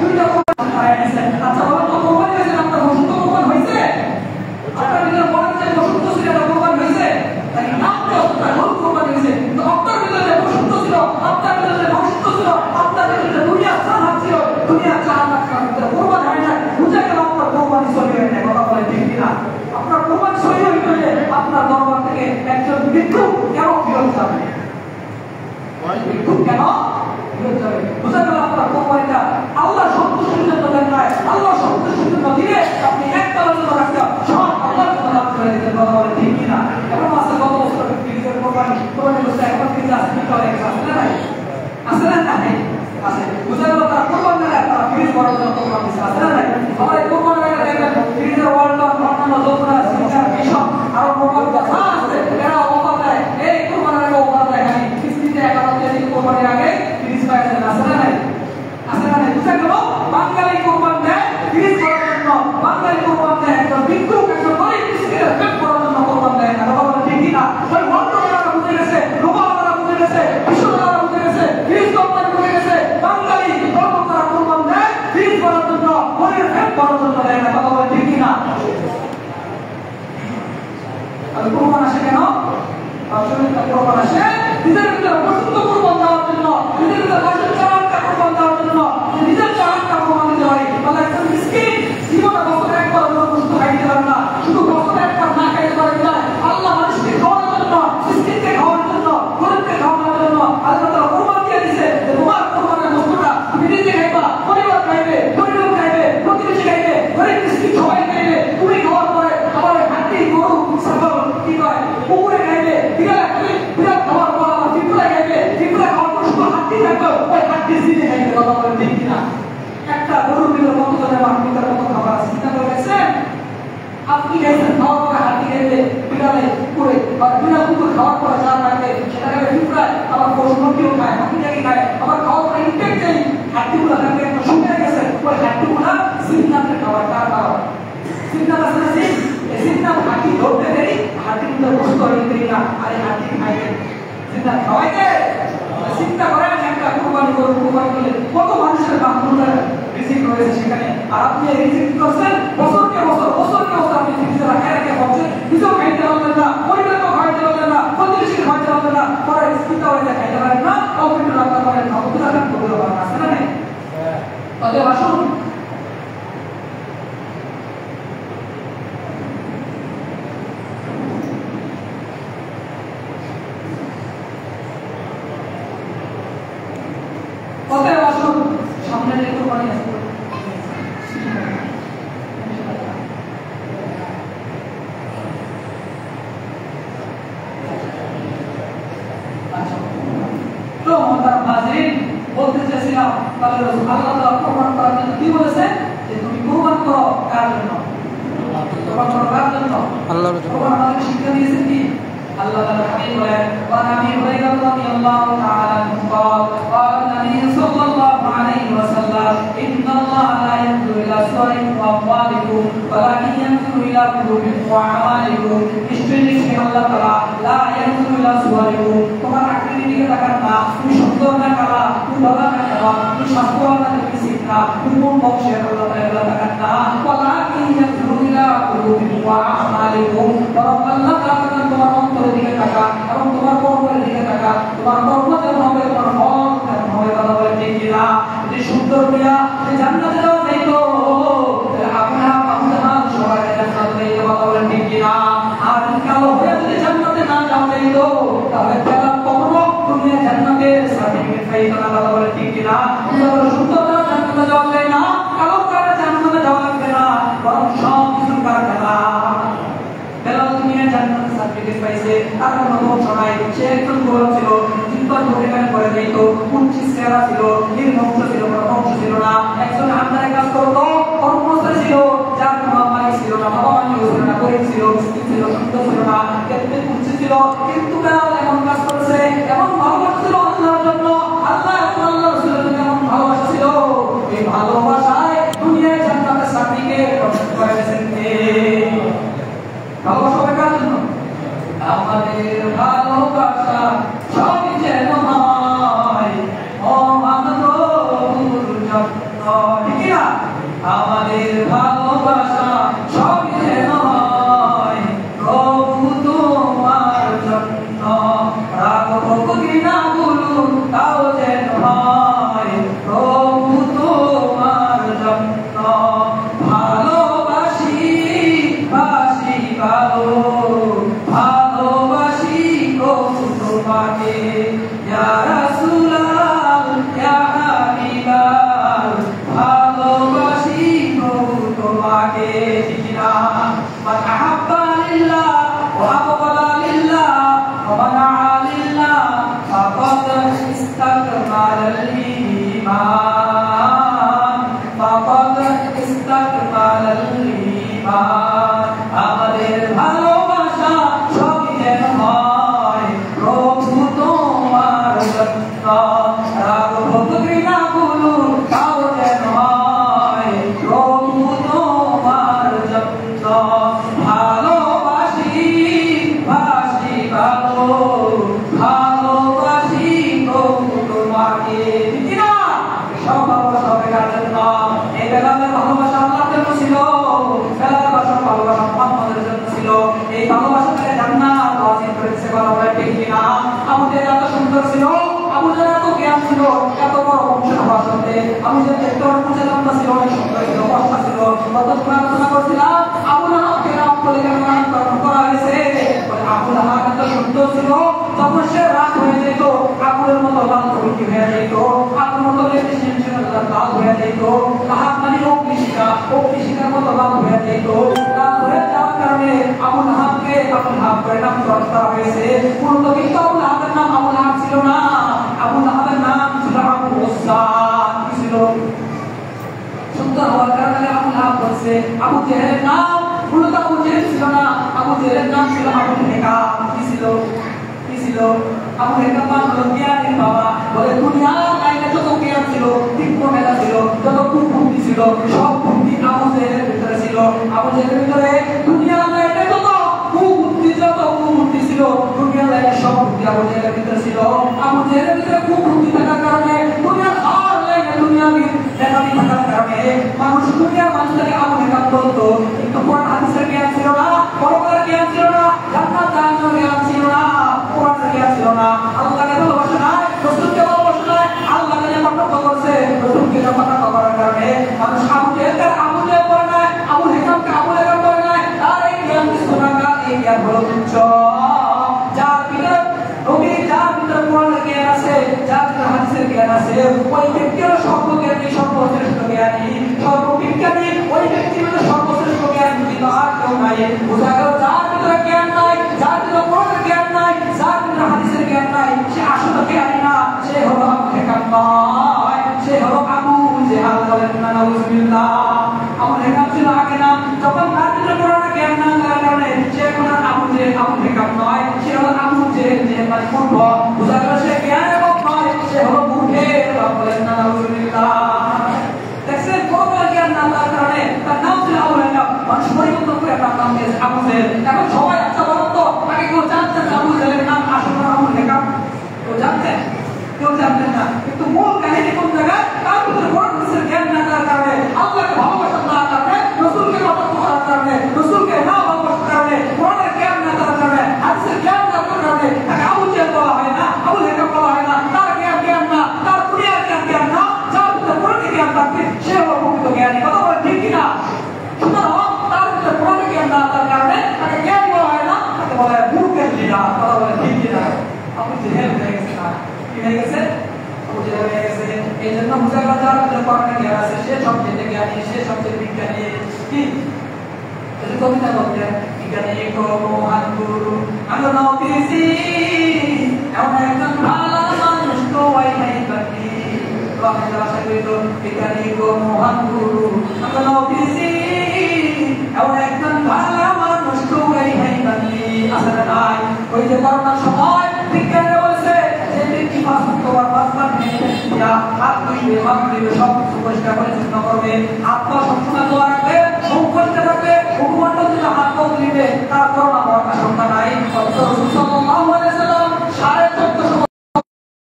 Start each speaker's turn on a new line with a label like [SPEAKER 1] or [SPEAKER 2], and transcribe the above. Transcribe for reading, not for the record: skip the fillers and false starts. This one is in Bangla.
[SPEAKER 1] দুইটা কোরবানি হারায় দিয়েছেন। আচ্ছা বলেন তো কোরবানি হয়েছে আপনার বসন্ত কোরবানি হয়েছে? আপনার ভিতরে বলেন যে বসন্ত ছিল না কোরবানি হয়েছে? তাই নামটা আপনার গরু কোরবানি হয়েছে, কিন্তু আপনার ভিতরে বসন্ত ছিল, আপনার ভিতরে বসন্ত ছিল, আপনার ভিতরে দুনিয়া চাহাত ছিল, দুনিয়া চাহাত আপনার ভিতরে কোরবানি হয় না, বুঝে গেল আপনার কোরবানি সহি হয় না। কথা বলে ঠিক কিনা? আপনার কোরবানি সহি হইতে হলে আপনার দরবার থেকে একজন ভিক্ষুক কেন ফিরত যাবে? ভিক্ষুক কেন ফিরত যাবে? বুঝে গেল আপনার কোরবানিটা আল্লাহ সন্তুষ্টির জন্য দেন নাই, আল্লাহ সন্তুষ্টির জন্য দিলে আপনি একতলার জন্য রাখতে সব আল্লাহর জন্য লাভ করে দিতে। কথা বলে ঠিক কিনা? এখন আছে গত বছর ফিরিজের কোরবানি করছে, এখন ফিরিজ আসতে চলে গেছে, আসে না নাই? আসে না নাই? আছে। বুঝে গেল তারা কোরবানি না তারা ফিরিজ করার জন্য কোরবানি দিচ্ছে, আসে না নাই? আমার এই কোরবানি দেখবেন ফিরিজের ওয়ার্ল্ড অন্যান্য যৌবনা সিস্টার এসব আরো কোরবানি যা আছে এরা অফার দেয়, এই কোরবানির আগে অফার দেয়, আমি কিস্তিতে 11 কেজি কোরবানির আগে ফিরিজ পাই দেন, আসে না নাই? আসে না নাই? বুঝে গেল বাঙালি কোরবানি দেয় ফিরিজ করার জন্য, বাঙালি কোরবানি দেয় একজন ভিক্ষুক একজন গরিব মিসকিনের পেট ভরার জন্য কোরবানি দেয় না। কথা বলে ঠিক কিনা? ওই মন্ত্রণালয়রা বুঝে গেছে, রোমালরা বুঝে গেছে, বিশ্বনাথরা বুঝে গেছে, ফিরিজ কোম্পানি বুঝে গেছে, বাঙালি কর্মকর্তারা কোরবানি দেয় ফিরিজ করার জন্য, গরিবের পেট ভরার জন্য দেয় না। কথা বলে ঠিক কিনা? আর কোরবান আসে কেন? কোরবান আসে নিজের ভিতরে পছন্দ কোরবান দেওয়ার জন্য, নিজের ভিতরে পছন্দ চালানটা কোরবান দেওয়ার জন্য, নিজের চালানটা কোরবান দিতে পারি। তাহলে একজন মিসকিন জীবনে বছরে একবার পছন্দ খাইতে পারে না, শুধু বছরে একবার না খাইতে পারে না, আল্লাহ মানুষকে খাওয়ানোর জন্য, মিসকিনকে খাওয়ানোর জন্য, গরিবকে খাওয়ানোর জন্য আল্লাহ তাআলা কোরবান দিয়ে দিয়েছে যে তোমার কোরবানের বস্তুটা তুমি নিজে খাইবা, পরিবার খাইবে, পরিবার খাইবে, প্রতিবেশী খাইবে, গরিব মিসকিন সবাই খাইবে, তুমি খাওয়ার পরে আবার হাতি গরু ছাগল কি কয় পুকুরে খাইবে, বিড়াল খাইবে, বিড়াল খাওয়ার পর আবার পিঁপড়া খাইবে, পিঁপড়া খাওয়ার পর শুধু হাতি থাকবে, ওই হাতি নিজে খাইবে। কথা বলে ঠিক কিনা? একটা গরুর ভিতরে কতজনের মাটির কত খাবার আছে চিন্তা করে গেছেন? আপনি খাইছেন খাওয়ার পরে হাতি খাইবে, বিড়ালে পুকুরে, বা বিড়াল কুকুর খাওয়ার পরে যা থাকবে সেটা খাবে পিঁপড়া, আবার পশু পাখিও খায়, হাতিটাকে খায়, আবার খাওয়ার পরে ইনটেক নেই হাতিগুলো থাকবে একটা শুকিয়ে গেছে, ওই হাতিগুলো জিন্নাতে খাওয়ার কার খাওয়ার চিন্তা আছে না? চিন্তা হাতি ধরতে দেরি হাতিগুলো বসত হইতে না, আরে হাতি খাইবে চিন্তা খাওয়াইতে চিন্তা করেন। একটা কোরবানি করে কোরবানি করলে কত মানুষের বান্ধবদের রিজিক রয়েছে সেখানে, আর আপনি রিজিক করছেন বছরকে বছর বছরকে বছর আপনি ফিরিজে রাখায় রেখে বলছেন, নিজেও খাইতে পারবেন না, পরিবারকেও খাইতে পারবেন না, প্রতিবেশীকে খাইতে পারবেন না, পরে চিন্তা হয়ে খাইতে পারেন না, অল্প রাখতে পারেন না, অল্প রাখেন বলে পারেন আছে না নেই? তাদের আসুন সামনে দেখতে পারি তো আমার হাজির বলতে চাইছিলাম তাহলে আল্লাহ তাআলা প্রমাণ করার জন্য কি বলেছে যে তুমি কুরবান করো কার জন্য? কুরবান করো কার জন্য? আল্লাহর জন্য। কুরবান আমাদের শিক্ষা দিয়েছেন কি? আল্লাহ তাআলা হাদিস বলেন ওয়া নবী হুরায়রা রাদিয়াল্লাহু তাআলা قال قال النبي صلى الله عليه وسلم ان الله لا ينظر الى صوركم واموالكم ولكن ينظر الى قلوبكم واعمالكم নিশ্চয়ই আল্লাহ তাআলা লা ইয়ানজুরু ইলা সুওয়ারিকুম তোমার আকৃতির দিকে তাকান না, তুমি সুন্দর না কালা, তুমি ভালো না কালা, তুমি স্বাস্থ্যবান না তুমি সিকনা, তুমি কোন বংশের আল্লাহ তাআলা তাকান না, ওয়ালাকিন ইয়ানজুরু ইলা কুলুবিকুম ওয়া আমালিকুম বরং আল্লাহ তাআলা তোমার অন্তরের দিকে তাকান এবং তোমার কর্মের দিকে তাকান, তোমার কর্ম যেমন হবে তোমার ফল তেমন হবে। কথা বলে ঠিক কিনা? যদি সুন্দর প্রিয়া যদি জান্নাতে যাওয়া যাইতো তাহলে আপনারা আপনারা সবাই জান্নাতে যাইতে। কথা বলে ঠিক কিনা? আর কালো হয়ে যদি জান্নাতে না যাওয়া যাইতো তাহলে তারা কখনো দুনিয়া জান্নাতের সার্টিফিকেট পাইতো না। কথা বলে ঠিক কিনা? সুন্দর জান্নাতে যাওয়া যায় না, কালো কারা জান্নাতে যাওয়া লাগবে না, বরং সব কিছু কারখানা বেলাল দুনিয়া জান্নাতের সার্টিফিকেট পাইছে, তার কোনো দোষ নাই, সে একজন গোলাম ছিল, জিব্বার পরিমাণ করে দিত, কুঞ্চি চেহারা ছিল, নির্বংশ ছিল, কোনো বংশ ছিল না, একজন আমদানি কাজ করতো, কর্মচারী ছিল, যার কোনো মালিক ছিল না, বাবা মালিক ছিল না, গরিব ছিল, মিসকিন ছিল, সুন্দর ছিল না, দেখতে কুঞ্চি ছিল, কিন্তু বেলাল এমন কাজ করেছে, এমন ভালোবাসা ছিল আল্লাহর জন্য, আল্লাহ এবং আল্লাহ রাসূলের জন্য এমন ভালোবাসা ছিল, এই ভালোবাসায় দুনিয়ায় জান্নাতের সার্টিফিকেট করে দিয়েছেন কে? ভালোবাসা হবে কার জন্য? আমাদের ভালোবাসা সবই যেন হয় ও আমার প্রভুর জন্য। আমাদের ভালোবাসা সবই যেন হয় প্রভু তোমার জন্য, রাগ ভোগ ঘৃণাগুলো তাও যেন হয় প্রভু তোমার জন্য। ভালোবাসি বাসি ভালো, ভালোবাসি প্রভু তোমাকে, ইয়া রাসূলাল্লাহ ইয়া হাবিবাল্লাহ, ভালোবাসি প্রভু তোমাকে। ঠিক না? মান আহাব্বা লিল্লাহ ওয়া আবগাদা লিল্লাহ ওয়া মানা লিল্লাহ ফাকাদ ইসতাকমালাল ঈমান, ফাকাদ ইসতাকমালাল ঈমান। আমাদের ভালোবাসা সবই যেন হয় প্রভু তোমার জন্য, রাগ ভোগ ঘৃণাগুলো তাও যেন হয় প্রভু তোমার জন্য। ভালোবাসি বাসি ভালো, ভালোবাসি প্রভু তোমাকে। ঠিক না? সব ভালোবাসা হবে কার জন্য? এই বেলালের ভালোবাসা আল্লাহর জন্য ছিল, বেলালের ভালোবাসা মুহাম্মাদের জন্য ছিল। এই ভালোবাসাটাকে জান্নাত ওয়াজিব করেছে, বলা হয় ঠিক কিনা? আবু জাহেল এত সুন্দর ছিল, আবু জাহেল এত জ্ঞান ছিল, এত বড় বংশ হওয়া সত্ত্বে আবু জাহেল একটু উঁচা লম্বা ছিল, অনেক সুন্দর ছিল, বর্ষা ছিল। কতক্ষণ আলোচনা করছিলাম আবু লাহাবকে রাম বলে কেন নামকরণ করা হয়েছে? আবু লাহাব এত সুন্দর ছিল, যখন সে রাগ হয়ে যেত আগুনের মতো লাল প্রকৃতি হয়ে যেত, আগুনের মতো লাল হয়ে যেত। লাহাব মানে অগ্নিশিখা, অগ্নিশিখার মতো লাল হয়ে যেত। লাল হয়ে যাওয়ার কারণে আবু লাহাবকে আবু লাহাব করে নামকরণ করা হয়েছে। মূলত কিন্তু আবু লাহাবের নাম আবু লাহাব ছিল না, আবু লাহাবের নাম ছিল আবু উজ্জা। কি ছিল? সুন্দর হওয়ার কারণে আবু লাহাব বলছে। আবু জেহেলের নাম মূলত আবু জেহেল ছিল না, আবু জেহেলের নাম ছিল আবু হেকাম। কি ছিল? কি ছিল? আবু হেকাম হলো জ্ঞানীর বাবা। বলে দুনিয়ার লাইনে যত জ্ঞান ছিল, তীক্ষ্ণ মেধা ছিল, যত কুবুদ্ধি ছিল, সব বুদ্ধি আবু জেহেলের ভিতরে ছিল। আবু জেহেলের ভিতরে দুনিয়ার লাইনে যত কুবুদ্ধি, যত কুবুদ্ধি ছিল, দুনিয়ার লাইনে সব বুদ্ধি আবু জেহেলের ভিতরে ছিল। আবু জেহেলের ভিতরে কুবুদ্ধি থাকার কারণে দুনিয়ার আর লাইনে দুনিয়াবি মেধাবী থাকার কারণে মানুষ দুনিয়ার মানুষটাকে আবু হেকাম বলতো। কিন্তু কোরআন হাদিসের জ্ঞান ছিল না, পরকালের জ্ঞান ছিল না, জান্নাত জাহান্নামের জ্ঞান ছিল না, কোরআনের জ্ঞান ছিল না। আল্লাহকে ভালোবাসে না, রাসূলকে ভালোবাসে না, আল্লাহকে যে কটাক্ষ করছে, রাসূলকে যে কটাক্ষ করার কারণে মানুষ আবু জেহেলকে আবু জেহেল করে না, আবু হেকামকে আবু হেকাম করে না। তার এই জ্ঞান কিছু না, এই জ্ঞান হলো তুচ্ছ। যার ভিতরে নবী, যার ভিতরে কোরআনের জ্ঞান আছে, যার ভিতরে হাদিসের জ্ঞান আছে, ওই ব্যক্তি হলো সর্বজ্ঞানী, সর্বশ্রেষ্ঠ জ্ঞানী, সর্ববিজ্ঞানী। ওই ব্যক্তির মধ্যে সর্বশ্রেষ্ঠ জ্ঞান কিন্তু আর কেউ নাই। বোঝা গেল যার ভিতরে জ্ঞান নাই, যার ভিতরে কোরআনের জ্ঞান নাই, যার ভিতরে হাদিসের জ্ঞান নাই, সে আসলে জ্ঞানী না, সে হলো আবু হেকাম নয়, সে হলো আবু জেহেল। বলেন না নাউজুবিল্লাহ। আবু হেকাম ছিল আগে নাম, যখন তার ভিতরে কোরআনের জ্ঞান না থাকার কারণে সে এখন আর আবু জেহেল, আবু হেকাম নয়, সে হলো আবু জেহেল। জেহেল মানে মূর্খ। বোঝা গেল সে জ্ঞানের বাপ নয়, সে হলো মূর্খের বাপ। বলেন না নাউজুবিল্লাহ। দেখছেন, কোরআনের জ্ঞান না থাকার কারণে তার নাম ছিল আবু হেকাম, মানুষ পরিবর্তন করে তার নাম দিয়েছে আবু জেহেল। এখন সবাই আচ্ছা বলেন তো, তাকে কেউ জানতেন আবু জেহেলের নাম আসল নাম আবু হেকাম? কেউ জানতেন? কেউ জানতেন না। কিন্তু মূল কাহিনী কোন জায়গায়? তার ভিতরে কোরআন হাদিসের জ্ঞান না থাকার কারণে, আল্লাহকে ভালোবাসা না থাকার কারণে, রাসূলকে কটাক্ষ করার কারণে, রাসূলকে না ভালোবাসার কারণে, কোরআনের জ্ঞান না থাকার কারণে, হাদিসের জ্ঞান না থাকার কারণে তাকে আবু জেহেল বলা হয় না, আবু হেকাম বলা হয় না। তার জ্ঞান না, তার দুনিয়ার জ্ঞান না, যার ভিতরে কোরআনের জ্ঞান থাকবে সে হলো প্রকৃত জ্ঞানী। কথা বলেন ঠিক কিনা? সুতরাং তার ভিতরে কোরআনের জ্ঞান না থাকার কারণে তাকে জ্ঞানী বলা হয় না, তাকে বলা হয় মূর্খের লিডার। কথা বলেন ঠিক কিনা? আবু জেহেল হয়ে গেছে না? কি হয়ে গেছে? আবু জেহেল হয়ে গেছে। এই জন্য বুঝা গেল যার ভিতরে কোরআনের জ্ঞান আছে সে সবচেয়ে জ্ঞানী, সে সবচেয়ে বিজ্ঞানী। কি কবিতা বলতেন, বিজ্ঞানী গো মহান গুরু আমি নবীজি, এমন একজন ভালো মানুষ তো ওই নাই বাকি। তো আমি আশা করি তো বিজ্ঞানী গো মহান গুরু আমি নবীজি, এমন একজন ভালো মানুষ তো ওই নাই বাকি। আসলে নাই, ওই যে করোনার সময় বিজ্ঞানী বলছে যে ব্যক্তি তোমার বাচ্চা নিয়ে হাত ধুইবে, হাত ধুইবে, সব কিছু পরিষ্কার পরিচ্ছন্ন করবে, হাত পা সবসময় ধোয়া রাখবে, মুখ পরিষ্কার রাখবে, মুখমণ্ডল দিলে হাত পা ধুইবে, তার করোনা হওয়ার আশঙ্কা নাই। রাসূল